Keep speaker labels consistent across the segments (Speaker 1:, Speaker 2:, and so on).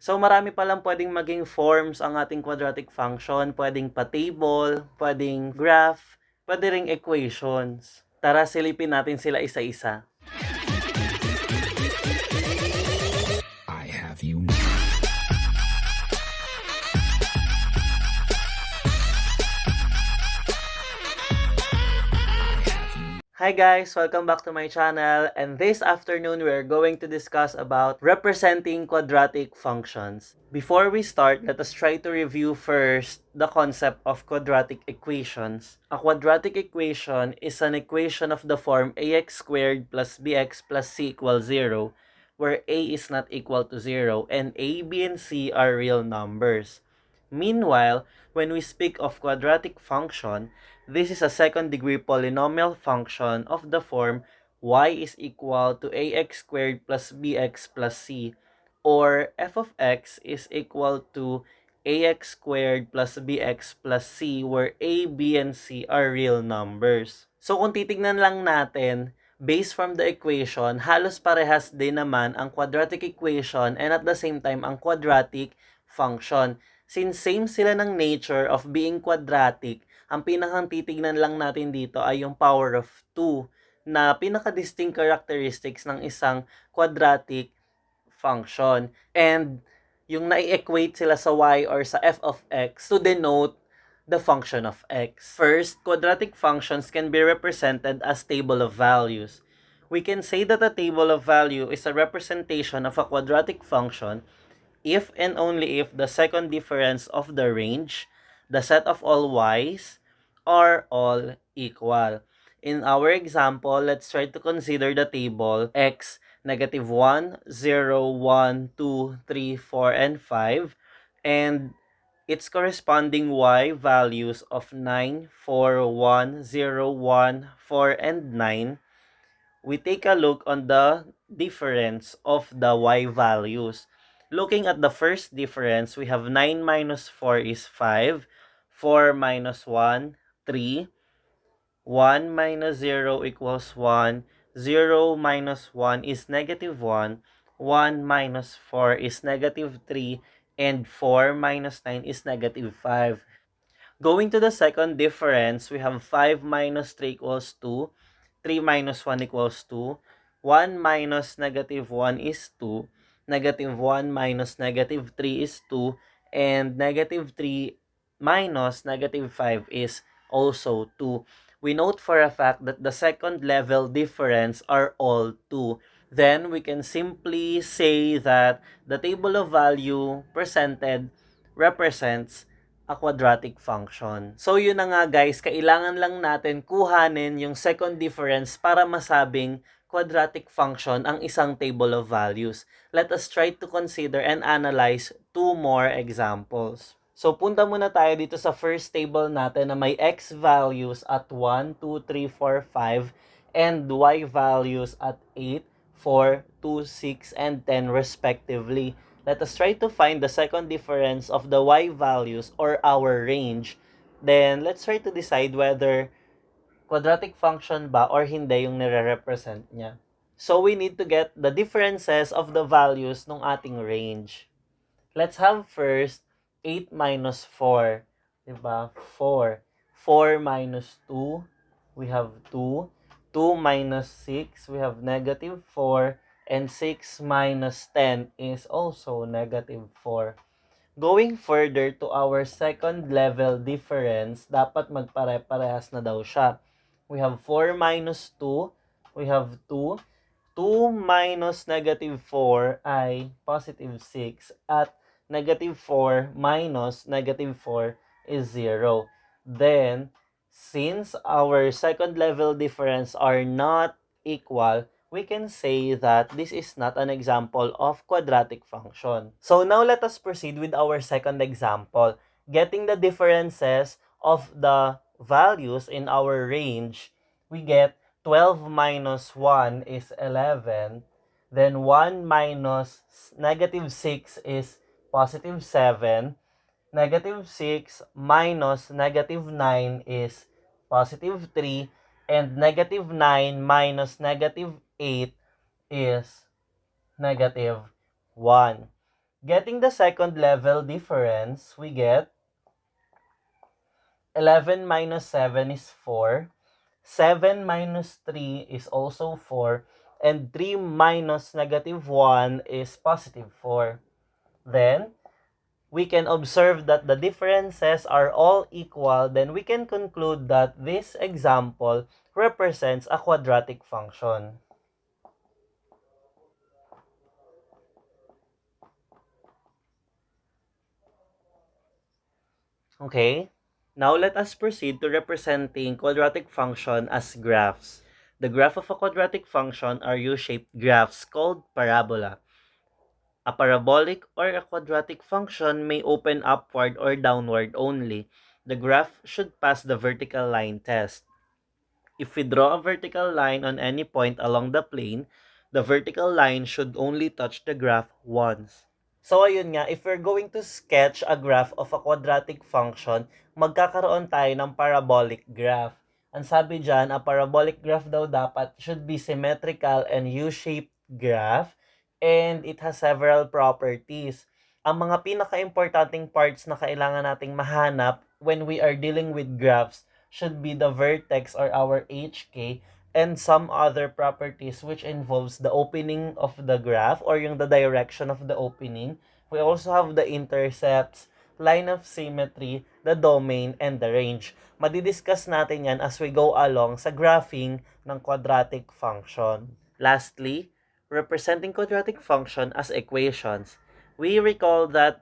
Speaker 1: So, marami palang pwedeng maging forms ang ating quadratic function. Pwedeng pa-table, pwedeng graph, pwede ring equations. Tara, silipin natin sila isa-isa.
Speaker 2: I have you.
Speaker 1: Hi guys! Welcome back to my channel, and this afternoon we're going to discuss about representing quadratic functions. Before we start, let us try to review first the concept of quadratic equations. A quadratic equation is an equation of the form ax squared plus bx plus c equals 0, where a is not equal to 0 and a, b, and c are real numbers. Meanwhile, when we speak of quadratic function, this is a second-degree polynomial function of the form y is equal to ax squared plus bx plus c, or f of x is equal to ax squared plus bx plus c, where a, b, and c are real numbers. So kung titignan lang natin, based from the equation, halos parehas din naman ang quadratic equation and at the same time ang quadratic function. Since same sila ng nature of being quadratic, ang pinakang titignan lang natin dito ay yung power of 2 na pinaka-distinct characteristics ng isang quadratic function. And yung nai-equate sila sa y or sa f of x to denote the function of x. First, quadratic functions can be represented as table of values. We can say that a table of value is a representation of a quadratic function if and only if the second difference of the range, the set of all y's, are all equal. In our example, let's try to consider the table x, negative 1, 0, 1, 2, 3, 4, and 5, and its corresponding y values of 9, 4, 1, 0, 1, 4, and 9. We take a look on the difference of the y values. Looking at the first difference, we have 9 minus 4 is 5, 4 minus 1, 3, 1 minus 0 equals 1, 0 minus 1 is negative 1, 1 minus 4 is negative 3, and 4 minus 9 is negative 5. Going to the second difference, we have 5 minus 3 equals 2, 3 minus 1 equals 2, 1 minus negative 1 is 2, negative 1 minus negative 3 is 2, and negative 3 minus negative 5 is also 2. We note for a fact that the second level difference are all 2. Then we can simply say that the table of value presented represents a quadratic function. So yun na nga guys, kailangan lang natin kuhanin yung second difference para masabing quadratic function ang isang table of values. Let us try to consider and analyze two more examples. So punta muna tayo dito sa first table natin na may x values at 1, 2, 3, 4, 5 and y values at 8, 4, 2, 6, and 10 respectively. Let us try to find the second difference of the y values or our range. Then, let's try to decide whether quadratic function ba or hindi yung nire-represent niya. So, we need to get the differences of the values ng ating range. Let's have first 8 minus 4. Diba? 4. 4 minus 2, we have 2. 2 minus 6, we have negative 4. And 6 minus 10 is also negative 4. Going further to our second level difference, dapat magpare-parehas na daw siya. We have 4 minus 2, we have 2. 2 minus negative 4 ay positive 6 at negative 4 minus negative 4 is 0. Then, since our second level difference are not equal, we can say that this is not an example of quadratic function. So now let us proceed with our second example. Getting the differences of the values in our range, we get 12 minus 1 is 11. Then 1 minus negative 6 is positive 7. Negative 6 minus negative 9 is positive 3. And negative 9 minus negative 8 is negative 1. Getting the second level difference, we get 11 minus 7 is 4. 7 minus 3 is also 4. And 3 minus negative 1 is positive 4. Then, we can observe that the differences are all equal. Then, we can conclude that this example represents a quadratic function. Okay? Now let us proceed to representing quadratic function as graphs. The graph of a quadratic function are U-shaped graphs called parabola. A parabolic or a quadratic function may open upward or downward only. The graph should pass the vertical line test. If we draw a vertical line on any point along the plane, the vertical line should only touch the graph once. So ayun nga, if we're going to sketch a graph of a quadratic function, magkakaroon tayo ng parabolic graph. Ang sabi dyan, a parabolic graph daw dapat should be symmetrical and U-shaped graph, and it has several properties. Ang mga pinaka-importanting parts na kailangan nating mahanap when we are dealing with graphs should be the vertex or our HK, and some other properties which involves the opening of the graph or yung the direction of the opening. We also have the intercepts, line of symmetry, the domain, and the range. Madidiscuss natin yan as we go along sa graphing ng quadratic function. Lastly, representing quadratic function as equations. We recall that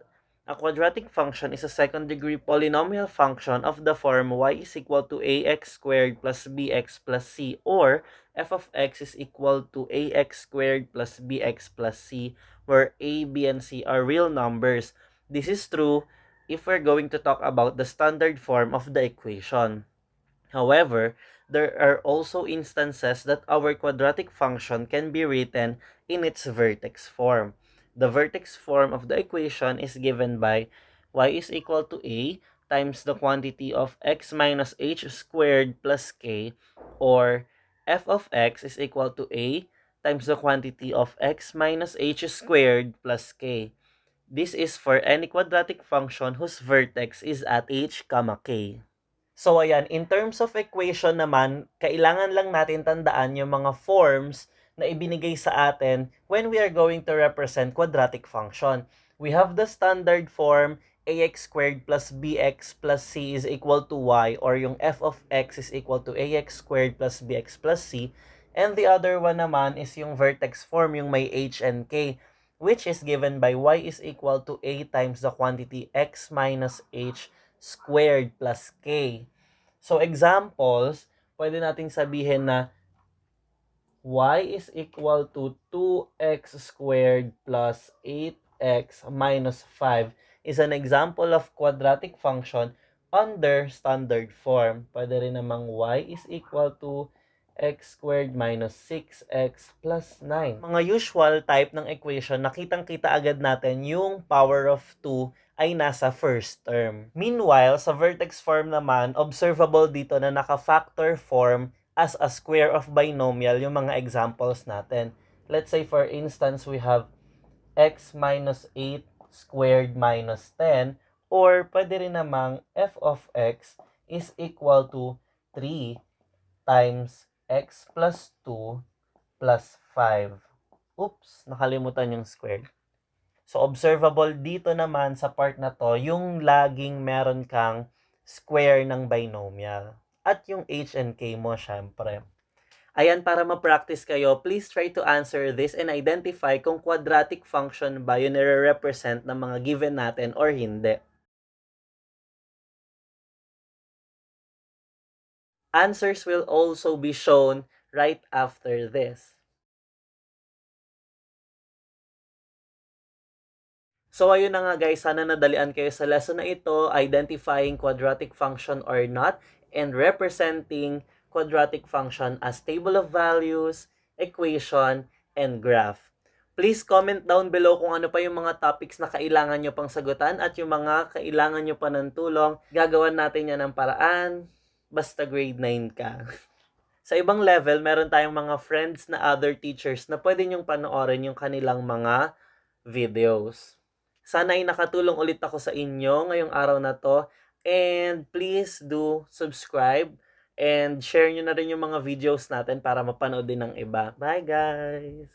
Speaker 1: a quadratic function is a second-degree polynomial function of the form y is equal to ax squared plus bx plus c, or f of x is equal to ax squared plus bx plus c, where a, b, and c are real numbers. This is true if we're going to talk about the standard form of the equation. However, there are also instances that our quadratic function can be written in its vertex form. The vertex form of the equation is given by y is equal to a times the quantity of x minus h squared plus k, or f of x is equal to a times the quantity of x minus h squared plus k. This is for any quadratic function whose vertex is at h, k. So ayan, in terms of equation naman, kailangan lang natin tandaan yung mga forms na ibinigay sa atin when we are going to represent quadratic function. We have the standard form ax squared plus bx plus c is equal to y, or yung f of x is equal to ax squared plus bx plus c. And the other one naman is yung vertex form, yung may h and k, which is given by y is equal to a times the quantity x minus h squared plus k. So examples, pwede nating sabihin na y is equal to 2x squared plus 8x minus 5 is an example of quadratic function under standard form. Pwede rin namang y is equal to x squared minus 6x plus 9. Mga usual type ng equation, nakitang-kita agad natin yung power of 2 ay nasa first term. Meanwhile, sa vertex form naman, observable dito na naka-factor form as a square of binomial yung mga examples natin. Let's say for instance, we have x minus 8 squared minus 10, or pwede rin namang f of x is equal to 3 times x plus 2 plus 5. Oops, nakalimutan yung squared. So, observable dito naman sa part na to, yung laging meron kang square ng binomial. At yung h and k mo, syempre. Ayan, para ma-practice kayo, please try to answer this and identify kung quadratic function ba yun nire-represent ng mga given natin or hindi. Answers will also be shown right after this. So ayun na nga guys, sana nadalian kayo sa lesson na ito, identifying quadratic function or not, and representing quadratic function as table of values, equation, and graph. Please comment down below kung ano pa yung mga topics na kailangan nyo pang sagutan at yung mga kailangan nyo pa ng tulong. Gagawan natin yan ng paraan, basta grade 9 ka. Sa ibang level, meron tayong mga friends na other teachers na pwede nyong panoorin yung kanilang mga videos. Sana ay nakatulong ulit ako sa inyo ngayong araw na to. And please do subscribe and share nyo na rin yung mga videos natin para mapanood din ng iba. Bye guys!